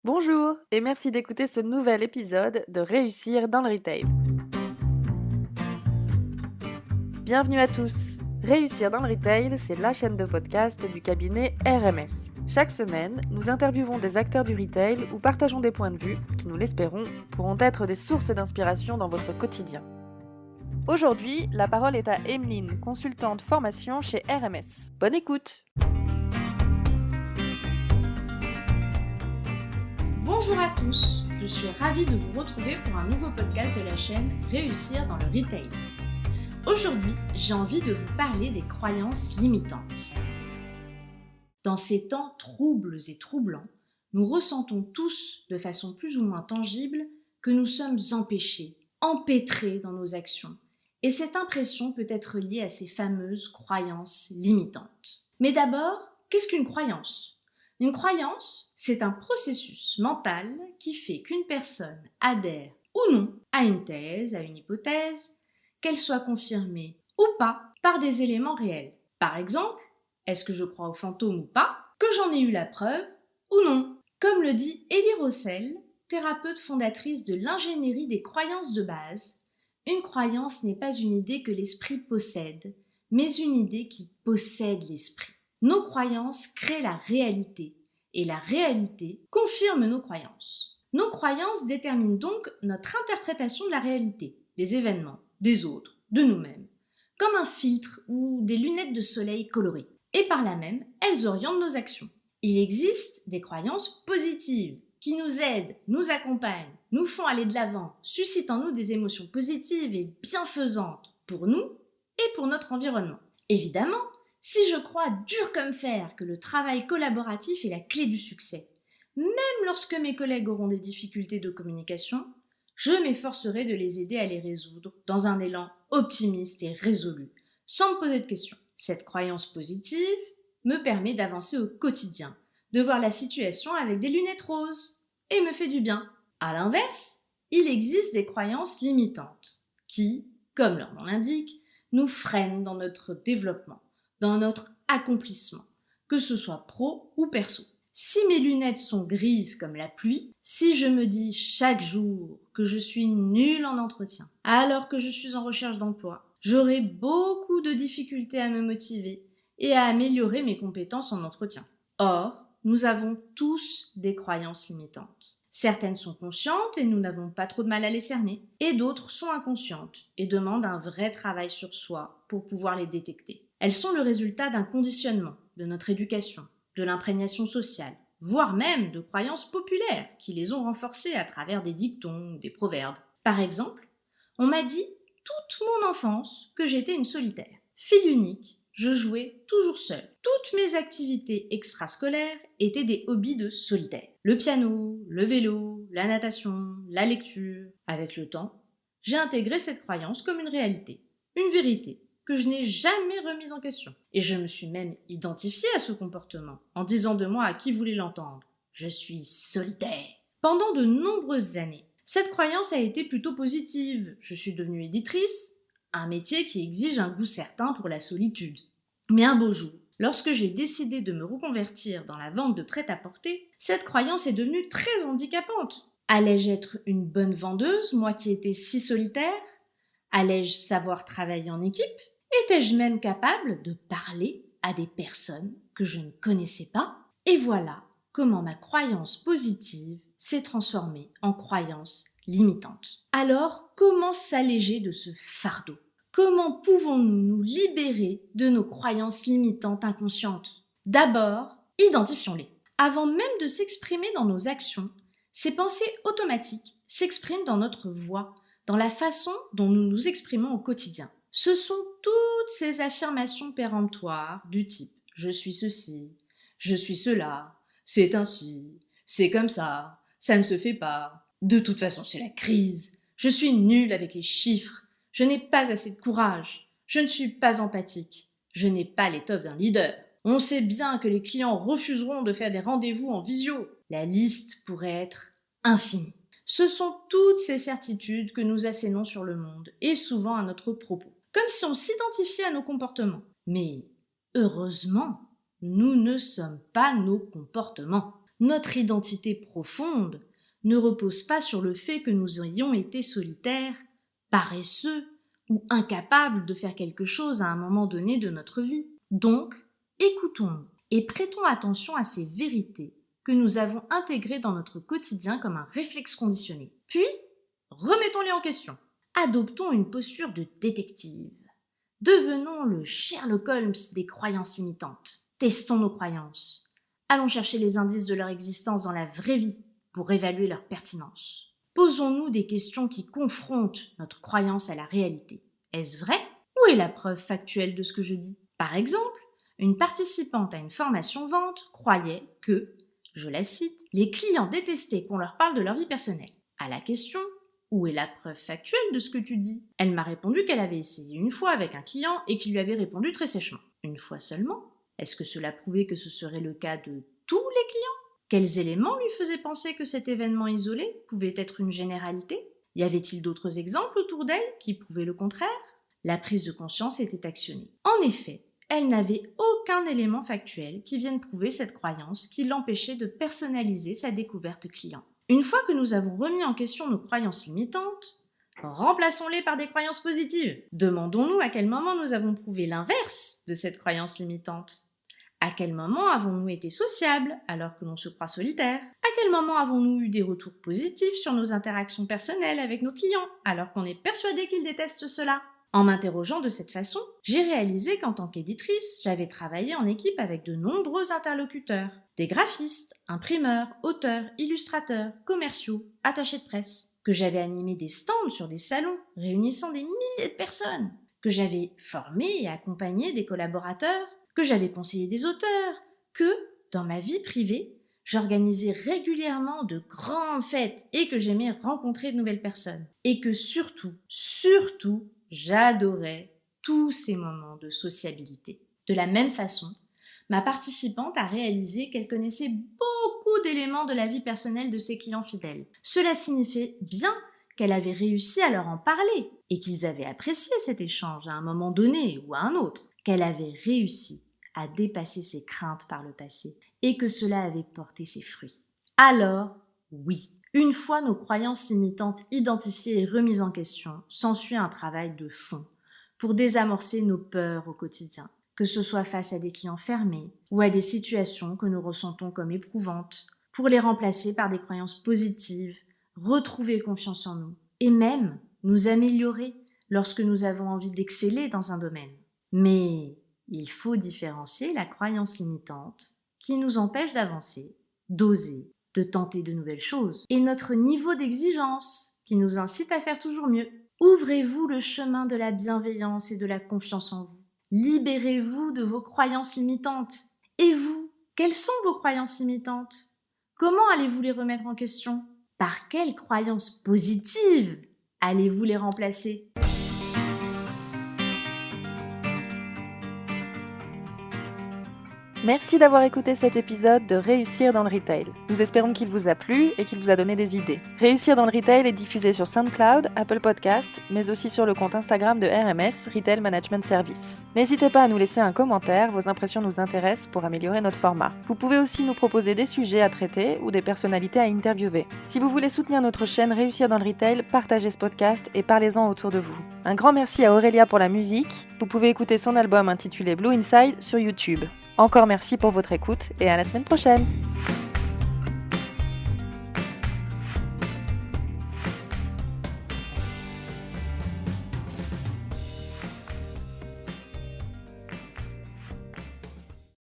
Bonjour et merci d'écouter ce nouvel épisode de Réussir dans le retail. Bienvenue à tous. Réussir dans le retail, c'est la chaîne de podcast du cabinet RMS. Chaque semaine, nous interviewons des acteurs du retail ou partageons des points de vue qui, nous l'espérons, pourront être des sources d'inspiration dans votre quotidien. Aujourd'hui, la parole est à Emeline, consultante formation chez RMS. Bonne écoute! Bonjour à tous, je suis ravie de vous retrouver pour un nouveau podcast de la chaîne Réussir dans le retail. Aujourd'hui, j'ai envie de vous parler des croyances limitantes. Dans ces temps troubles et troublants, nous ressentons tous, de façon plus ou moins tangible, que nous sommes empêchés, empêtrés dans nos actions. Et cette impression peut être liée à ces fameuses croyances limitantes. Mais d'abord, qu'est-ce qu'une croyance ? Une croyance, c'est un processus mental qui fait qu'une personne adhère ou non à une thèse, à une hypothèse, qu'elle soit confirmée ou pas par des éléments réels. Par exemple, est-ce que je crois aux fantômes ou pas, que j'en ai eu la preuve ou non. Comme le dit Elie Rossel, thérapeute fondatrice de l'ingénierie des croyances de base, une croyance n'est pas une idée que l'esprit possède, mais une idée qui possède l'esprit. Nos croyances créent la réalité et la réalité confirme nos croyances. Nos croyances déterminent donc notre interprétation de la réalité, des événements, des autres, de nous-mêmes, comme un filtre ou des lunettes de soleil colorées. Et par là même, elles orientent nos actions. Il existe des croyances positives qui nous aident, nous accompagnent, nous font aller de l'avant, suscitent en nous des émotions positives et bienfaisantes pour nous et pour notre environnement. Évidemment, si je crois dur comme fer que le travail collaboratif est la clé du succès, même lorsque mes collègues auront des difficultés de communication, je m'efforcerai de les aider à les résoudre dans un élan optimiste et résolu, sans me poser de questions. Cette croyance positive me permet d'avancer au quotidien, de voir la situation avec des lunettes roses, et me fait du bien. À l'inverse, il existe des croyances limitantes qui, comme leur nom l'indique, nous freinent dans notre développement, dans notre accomplissement, que ce soit pro ou perso. Si mes lunettes sont grises comme la pluie, si je me dis chaque jour que je suis nulle en entretien, alors que je suis en recherche d'emploi, j'aurai beaucoup de difficultés à me motiver et à améliorer mes compétences en entretien. Or, nous avons tous des croyances limitantes. Certaines sont conscientes et nous n'avons pas trop de mal à les cerner, et d'autres sont inconscientes et demandent un vrai travail sur soi pour pouvoir les détecter. Elles sont le résultat d'un conditionnement, de notre éducation, de l'imprégnation sociale, voire même de croyances populaires qui les ont renforcées à travers des dictons ou des proverbes. Par exemple, on m'a dit toute mon enfance que j'étais une solitaire. Fille unique, je jouais toujours seule. Toutes mes activités extrascolaires étaient des hobbies de solitaire. Le piano, le vélo, la natation, la lecture. Avec le temps, j'ai intégré cette croyance comme une réalité, une vérité que je n'ai jamais remise en question. Et je me suis même identifiée à ce comportement, en disant de moi à qui voulait l'entendre « Je suis solitaire ». Pendant de nombreuses années, cette croyance a été plutôt positive. Je suis devenue éditrice, un métier qui exige un goût certain pour la solitude. Mais un beau jour, lorsque j'ai décidé de me reconvertir dans la vente de prêt-à-porter, cette croyance est devenue très handicapante. Allais-je être une bonne vendeuse, moi qui étais si solitaire ? Allais-je savoir travailler en équipe ? Étais-je même capable de parler à des personnes que je ne connaissais pas ? Et voilà comment ma croyance positive s'est transformée en croyance limitante. Alors, comment s'alléger de ce fardeau ? Comment pouvons-nous nous libérer de nos croyances limitantes inconscientes ? D'abord, identifions-les. Avant même de s'exprimer dans nos actions, ces pensées automatiques s'expriment dans notre voix, dans la façon dont nous nous exprimons au quotidien. Ce sont toutes ces affirmations péremptoires du type « je suis ceci »,« je suis cela »,« c'est ainsi »,« c'est comme ça »,« ça ne se fait pas »,« de toute façon c'est la crise »,« je suis nulle avec les chiffres »,« je n'ai pas assez de courage »,« je ne suis pas empathique »,« je n'ai pas l'étoffe d'un leader ». On sait bien que les clients refuseront de faire des rendez-vous en visio. La liste pourrait être infinie. Ce sont toutes ces certitudes que nous assénons sur le monde, et souvent à notre propos, comme si on s'identifiait à nos comportements. Mais heureusement, nous ne sommes pas nos comportements. Notre identité profonde ne repose pas sur le fait que nous ayons été solitaires, paresseux ou incapables de faire quelque chose à un moment donné de notre vie. Donc, écoutons-nous et prêtons attention à ces vérités que nous avons intégrées dans notre quotidien comme un réflexe conditionné. Puis, remettons-les en question. Adoptons une posture de détective. Devenons le Sherlock Holmes des croyances limitantes. Testons nos croyances. Allons chercher les indices de leur existence dans la vraie vie pour évaluer leur pertinence. Posons-nous des questions qui confrontent notre croyance à la réalité. Est-ce vrai? Où est la preuve factuelle de ce que je dis? Par exemple, une participante à une formation vente croyait que, je la cite, les clients détestaient qu'on leur parle de leur vie personnelle. À la question « Où est la preuve factuelle de ce que tu dis ?» Elle m'a répondu qu'elle avait essayé une fois avec un client et qu'il lui avait répondu très sèchement. Une fois seulement? Est-ce que cela prouvait que ce serait le cas de tous les clients? Quels éléments lui faisaient penser que cet événement isolé pouvait être une généralité? Y avait-il d'autres exemples autour d'elle qui prouvaient le contraire? La prise de conscience était actionnée. En effet, elle n'avait aucun élément factuel qui vienne prouver cette croyance qui l'empêchait de personnaliser sa découverte client. Une fois que nous avons remis en question nos croyances limitantes, remplaçons-les par des croyances positives. Demandons-nous à quel moment nous avons prouvé l'inverse de cette croyance limitante. À quel moment avons-nous été sociables alors que l'on se croit solitaire? À quel moment avons-nous eu des retours positifs sur nos interactions personnelles avec nos clients alors qu'on est persuadé qu'ils détestent cela? En m'interrogeant de cette façon, j'ai réalisé qu'en tant qu'éditrice, j'avais travaillé en équipe avec de nombreux interlocuteurs, des graphistes, imprimeurs, auteurs, illustrateurs, commerciaux, attachés de presse, que j'avais animé des stands sur des salons réunissant des milliers de personnes, que j'avais formé et accompagné des collaborateurs, que j'avais conseillé des auteurs, que, dans ma vie privée, j'organisais régulièrement de grandes fêtes et que j'aimais rencontrer de nouvelles personnes. Et que surtout, j'adorais tous ces moments de sociabilité. De la même façon, ma participante a réalisé qu'elle connaissait beaucoup d'éléments de la vie personnelle de ses clients fidèles. Cela signifiait bien qu'elle avait réussi à leur en parler et qu'ils avaient apprécié cet échange à un moment donné ou à un autre, qu'elle avait réussi à dépasser ses craintes par le passé et que cela avait porté ses fruits. Alors, oui, une fois nos croyances limitantes identifiées et remises en question, s'ensuit un travail de fond pour désamorcer nos peurs au quotidien, que ce soit face à des clients fermés ou à des situations que nous ressentons comme éprouvantes, pour les remplacer par des croyances positives, retrouver confiance en nous et même nous améliorer lorsque nous avons envie d'exceller dans un domaine. Mais il faut différencier la croyance limitante qui nous empêche d'avancer, d'oser, de tenter de nouvelles choses, et notre niveau d'exigence qui nous incite à faire toujours mieux. Ouvrez-vous le chemin de la bienveillance et de la confiance en vous. Libérez-vous de vos croyances limitantes. Et vous, quelles sont vos croyances limitantes? Comment allez-vous les remettre en question? Par quelles croyances positives allez-vous les remplacer? Merci d'avoir écouté cet épisode de Réussir dans le Retail. Nous espérons qu'il vous a plu et qu'il vous a donné des idées. Réussir dans le Retail est diffusé sur SoundCloud, Apple Podcasts, mais aussi sur le compte Instagram de RMS, Retail Management Service. N'hésitez pas à nous laisser un commentaire, vos impressions nous intéressent pour améliorer notre format. Vous pouvez aussi nous proposer des sujets à traiter ou des personnalités à interviewer. Si vous voulez soutenir notre chaîne Réussir dans le Retail, partagez ce podcast et parlez-en autour de vous. Un grand merci à Aurélia pour la musique. Vous pouvez écouter son album intitulé Blue Inside sur YouTube. Encore merci pour votre écoute et à la semaine prochaine.